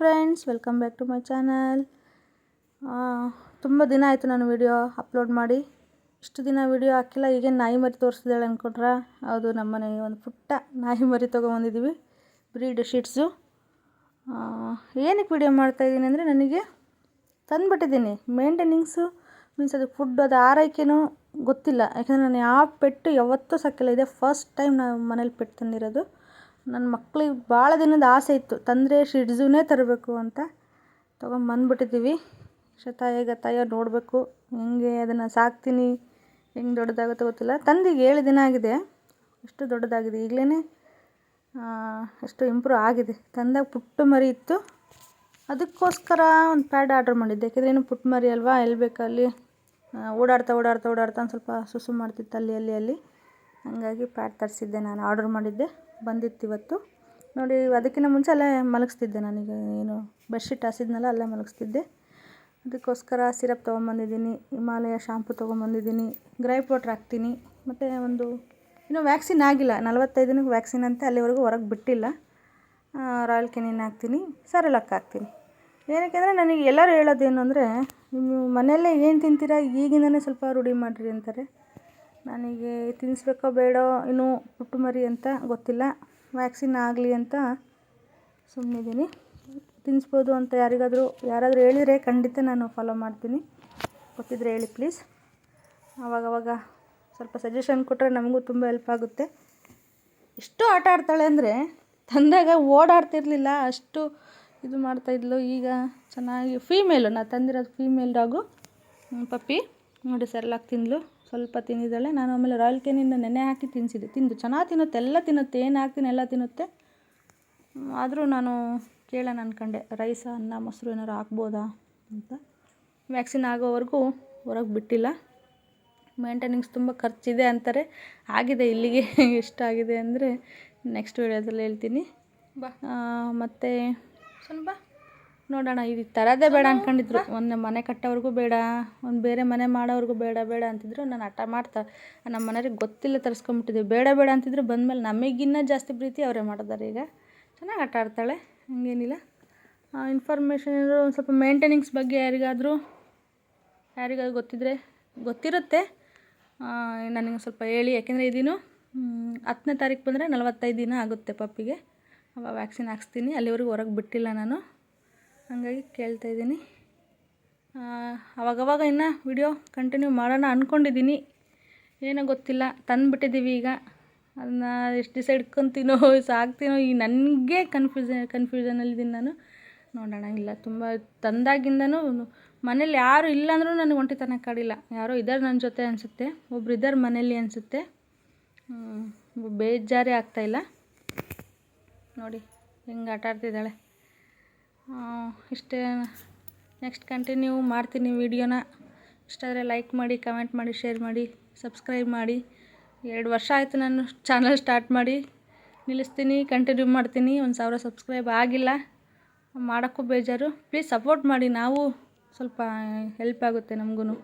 Friends, welcome back to my channel. ತುಂಬ ದಿನ ಆಯಿತು ನಾನು ವಿಡಿಯೋ ಅಪ್ಲೋಡ್ ಮಾಡಿ. ಇಷ್ಟು ದಿನ ವಿಡಿಯೋ ಹಾಕಿಲ್ಲ. ಈಗೇನು ನಾಯಿ ಮರಿ ತೋರಿಸ್ತಿದ್ದಾಳೆ ಅಂದ್ಕೊಟ್ರಾ? ಹೌದು, ನಮ್ಮನೆ ಒಂದು ಪುಟ್ಟ ನಾಯಿ ಮರಿ ತೊಗೊಂಬಂದಿದ್ದೀವಿ, ಬ್ರೀಡ್ ಶಿಟ್ಸು. ಏನಕ್ಕೆ ವಿಡಿಯೋ ಮಾಡ್ತಾಯಿದ್ದೀನಿ ಅಂದರೆ, ನನಗೆ ತಂದುಬಿಟ್ಟಿದ್ದೀನಿ. ಮೇಂಟೆನೆನ್ಸು ಮೀನ್ಸ್ ಅದು ಫುಡ್, ಅದು ಆರೈಕೆನೂ ಗೊತ್ತಿಲ್ಲ. ಯಾಕಂದರೆ ನಾನು ಯಾವ ಪೆಟ್ಟು ಯಾವತ್ತೂ ಸಾಕಿಲ್ಲ. ಇದೆ ಫಸ್ಟ್ ಟೈಮ್ ನಾವು ಮನೇಲಿ ಪೆಟ್ಟು ತಂದಿರೋದು. ನನ್ನ ಮಕ್ಳಿಗೆ ಭಾಳ ದಿನದ ಆಸೆ ಇತ್ತು, ತಂದರೆ ಶಿಡ್ಝುನೇ ತರಬೇಕು ಅಂತ. ತೊಗೊಂಬಂದ್ಬಿಟ್ಟಿದ್ದೀವಿ. ಶತಾಯ ನೋಡಬೇಕು ಹೆಂಗೆ ಅದನ್ನು ಸಾಕ್ತೀನಿ, ಹೆಂಗೆ ದೊಡ್ಡದಾಗುತ್ತೋ ಗೊತ್ತಿಲ್ಲ. ತಂದೀಗ 7 ದಿನ ಆಗಿದೆ. ಎಷ್ಟು ದೊಡ್ಡದಾಗಿದೆ ಈಗಲೇ, ಎಷ್ಟು ಇಂಪ್ರೂವ್ ಆಗಿದೆ. ತಂದಾಗ ಪುಟ್ಟ ಮರಿ ಇತ್ತು, ಅದಕ್ಕೋಸ್ಕರ ಒಂದು ಪ್ಯಾಡ್ ಆರ್ಡ್ರ್ ಮಾಡಿದ್ದೆ. ಯಾಕೆಂದರೆ ಏನು ಪುಟ್ಟ ಮರಿ ಅಲ್ವಾ, ಎಲ್ಲಿ ಬೇಕಲ್ಲಿ ಓಡಾಡ್ತಾ ಒಂದು ಸ್ವಲ್ಪ ಸುಸು ಮಾಡ್ತಿತ್ತು ಅಲ್ಲಿ. ಹಾಗಾಗಿ ಪ್ಯಾಡ್ ತರಿಸಿದ್ದೆ, ನಾನು ಆರ್ಡ್ರ್ ಮಾಡಿದ್ದೆ, ಬಂದಿತ್ತು ಇವತ್ತು. ನೋಡಿ, ಅದಕ್ಕಿಂತ ಮುಂಚೆ ಅಲ್ಲೇ ಮಲಗಿಸ್ತಿದ್ದೆ. ನನಗೆ ಏನು ಬೆಡ್ಶೀಟ್ ಹಾಸಿದ್ನಲ್ಲ, ಅಲ್ಲೇ ಮಲಗಿಸ್ತಿದ್ದೆ. ಅದಕ್ಕೋಸ್ಕರ ಸಿರಪ್ ತೊಗೊಂಬಂದಿದ್ದೀನಿ, ಹಿಮಾಲಯ ಶಾಂಪು ತೊಗೊಂಬಂದಿದ್ದೀನಿ, ಗ್ರೈಪ್ ವಾಟ್ರ್ ಹಾಕ್ತೀನಿ. ಮತ್ತು ಇನ್ನೂ ವ್ಯಾಕ್ಸಿನ್ ಆಗಿಲ್ಲ, 45 ದಿನಕ್ಕೆ ವ್ಯಾಕ್ಸಿನ್ ಅಂತ, ಅಲ್ಲಿವರೆಗೂ ಹೊರಗೆ ಬಿಟ್ಟಿಲ್ಲ. ರಾಯಲ್ ಕೆನಿನ್ ಹಾಕ್ತೀನಿ, ಸೆರೆಲಾಕ್ ಹಾಕ್ತೀನಿ. ಏನಕ್ಕೆ ಅಂದರೆ, ನನಗೆ ಎಲ್ಲರೂ ಹೇಳೋದೇನು ಅಂದರೆ, ನೀವು ಮನೆಯಲ್ಲೇ ಏನು ತಿಂತೀರಾ ಈಗಿಂದನೇ ಸ್ವಲ್ಪ ರೂಢಿ ಮಾಡಿರಿ ಅಂತಾರೆ. ನನಗೆ ತಿನ್ನಿಸ್ಬೇಕೋ ಬೇಡೋ ಇನ್ನೂ ಪುಟ್ಟು ಮರಿ ಅಂತ ಗೊತ್ತಿಲ್ಲ. ವ್ಯಾಕ್ಸಿನ್ ಆಗಲಿ ಅಂತ ಸುಮ್ಮನಿದ್ದೀನಿ. ತಿನ್ನಿಸ್ಬೋದು ಅಂತ ಯಾರಾದರೂ ಹೇಳಿದರೆ ಖಂಡಿತ ನಾನು ಫಾಲೋ ಮಾಡ್ತೀನಿ. ಗೊತ್ತಿದ್ದರೆ ಹೇಳಿ ಪ್ಲೀಸ್. ಆವಾಗವಾಗ ಸ್ವಲ್ಪ ಸಜೆಷನ್ ಕೊಟ್ಟರೆ ನಮಗೂ ತುಂಬ ಹೆಲ್ಪ್ ಆಗುತ್ತೆ. ಎಷ್ಟು ಆಟ ಆಡ್ತಾಳೆ ಅಂದರೆ, ತಂದಾಗ ಓಡಾಡ್ತಿರ್ಲಿಲ್ಲ, ಅಷ್ಟು ಇದು ಮಾಡ್ತಾಯಿದ್ಲು. ಈಗ ಚೆನ್ನಾಗಿ ಫೀಮೇಲು, ನಾನು ತಂದಿರೋದು ಫೀಮೇಲ್ ಡಾಗು, ಪಪ್ಪಿ. ನೋಡಿ, ಸೆರೆಲಾಕ್ ತಿಂದಳು, ಸ್ವಲ್ಪ ತಿಂದಿದ್ದಾಳೆ. ನಾನು ಆಮೇಲೆ ರಾಯಲ್ ಕೆನಿನ್ನ ನೆನೆ ಹಾಕಿ ತಿಂದು ಚೆನ್ನಾಗಿ ತಿನ್ನುತ್ತೆ, ಎಲ್ಲ ತಿನ್ನುತ್ತೆ, ಏನು ಹಾಕ್ತೀನಿ ಎಲ್ಲ ತಿನ್ನುತ್ತೆ. ಆದರೂ ನಾನು ಕೇಳೋಣ ಅಂದ್ಕೊಂಡೆ, ರೈಸ, ಅನ್ನ, ಮೊಸರು ಏನಾರು ಹಾಕ್ಬೋದಾ ಅಂತ. ವ್ಯಾಕ್ಸಿನ್ ಆಗೋವರೆಗೂ ಹೊರಗೆ ಬಿಟ್ಟಿಲ್ಲ. ಮೇಂಟೆನೆನ್ಸ್ ತುಂಬ ಖರ್ಚಿದೆ ಅಂತಾರೆ. ಆಗಿದೆ ಇಲ್ಲಿಗೆ. ಎಷ್ಟಾಗಿದೆ ಅಂದರೆ ನೆಕ್ಸ್ಟ್ ವೀಡಿಯೋದಲ್ಲಿ ಹೇಳ್ತೀನಿ. ಮತ್ತು ಬಾ ನೋಡೋಣ. ಇದು ತರೋದೇ ಬೇಡ ಅಂದ್ಕೊಂಡಿದ್ರು. ಒಂದು ಮನೆ ಕಟ್ಟೋವ್ರಿಗೂ ಬೇಡ, ಒಂದು ಬೇರೆ ಮನೆ ಮಾಡೋವ್ರಿಗೂ ಬೇಡ ಅಂತಿದ್ರು. ನಾನು ಹಠ ಮಾಡ್ತಾ, ನಮ್ಮ ಮನೆಯವ್ರಿಗೆ ಗೊತ್ತಿಲ್ಲ ತರಿಸ್ಕೊಂಬಿಟ್ಟಿದ್ದೀವಿ. ಬೇಡ ಅಂತಿದ್ರು. ಬಂದಮೇಲೆ ನಮಗಿನ್ನೂ ಜಾಸ್ತಿ ಪ್ರೀತಿ ಅವರೇ ಮಾಡಿದ್ದಾರೆ. ಈಗ ಚೆನ್ನಾಗಿ ಆಟ ಆಡ್ತಾಳೆ, ಹಂಗೇನಿಲ್ಲ. ಇನ್ಫಾರ್ಮೇಷನ್ ಒಂದು ಸ್ವಲ್ಪ ಮೇಂಟೆನೆನ್ಸ್ ಬಗ್ಗೆ ಯಾರಿಗಾದರೂ ಗೊತ್ತಿರುತ್ತೆ, ನನಗೆ ಸ್ವಲ್ಪ ಹೇಳಿ. ಯಾಕೆಂದರೆ ಇದೀನು 10ನೇ ತಾರೀಕು ಬಂದರೆ 45 ದಿನ ಆಗುತ್ತೆ ಪಪ್ಪಿಗೆ. ಅವಾಗ ವ್ಯಾಕ್ಸಿನ್ ಹಾಕ್ಸ್ತೀನಿ. ಅಲ್ಲಿವರೆಗೂ ಹೊರಗೆ ಬಿಟ್ಟಿಲ್ಲ ನಾನು, ಹಾಗಾಗಿ ಕೇಳ್ತಾಯಿದ್ದೀನಿ. ಅವಾಗವಾಗ ಇನ್ನು ವಿಡಿಯೋ ಕಂಟಿನ್ಯೂ ಮಾಡೋಣ ಅಂದ್ಕೊಂಡಿದ್ದೀನಿ. ಏನೋ ಗೊತ್ತಿಲ್ಲ, ತಂದುಬಿಟ್ಟಿದ್ದೀವಿ. ಈಗ ಅದನ್ನ ಎಷ್ಟು ದಿವಸ ಇಟ್ಕೊತೀನೋ ಸಾಕ್ತೀನೋ, ಈ ನನಗೆ ಕನ್ಫ್ಯೂಷನಲ್ಲಿದ್ದೀನಿ ನಾನು. ನೋಡೋಣ. ಇಲ್ಲ, ತುಂಬ ತಂದಾಗಿಂದನೂ ಮನೇಲಿ ಯಾರು ಇಲ್ಲ ಅಂದರೂ ನನಗೆ ಒಂಟಿತನ ಕಾಡಿಲ್ಲ. ಯಾರೋ ಇದ್ದಾರೆ ನನ್ನ ಜೊತೆ ಅನಿಸುತ್ತೆ, ಒಬ್ರು ಇದ್ದಾರೆ ಮನೇಲಿ ಅನಿಸುತ್ತೆ. ಬೇಜಾರೇ ಆಗ್ತಾಯಿಲ್ಲ. ನೋಡಿ ಹೆಂಗೆ ಆಟ ಆಡ್ತಿದ್ದಾಳೆ. ಇಷ್ಟೇ. ನೆಕ್ಸ್ಟ್ ಕಂಟಿನ್ಯೂ ಮಾಡ್ತೀನಿ ವೀಡಿಯೋನ. ಇಷ್ಟಾದರೆ ಲೈಕ್ ಮಾಡಿ, ಕಮೆಂಟ್ ಮಾಡಿ, ಶೇರ್ ಮಾಡಿ, ಸಬ್ಸ್ಕ್ರೈಬ್ ಮಾಡಿ. 2 ವರ್ಷ ಆಯಿತು ನಾನು ಚಾನಲ್ ಸ್ಟಾರ್ಟ್ ಮಾಡಿ. ನಿಲ್ಲಿಸ್ತೀನಿ, ಕಂಟಿನ್ಯೂ ಮಾಡ್ತೀನಿ. 1000 ಸಬ್ಸ್ಕ್ರೈಬ್ ಆಗಿಲ್ಲ, ಮಾಡೋಕ್ಕೂ ಬೇಜಾರು. ಪ್ಲೀಸ್ ಸಪೋರ್ಟ್ ಮಾಡಿ, ನಾವು ಸ್ವಲ್ಪ ಹೆಲ್ಪ್ ಆಗುತ್ತೆ ನಮಗೂ.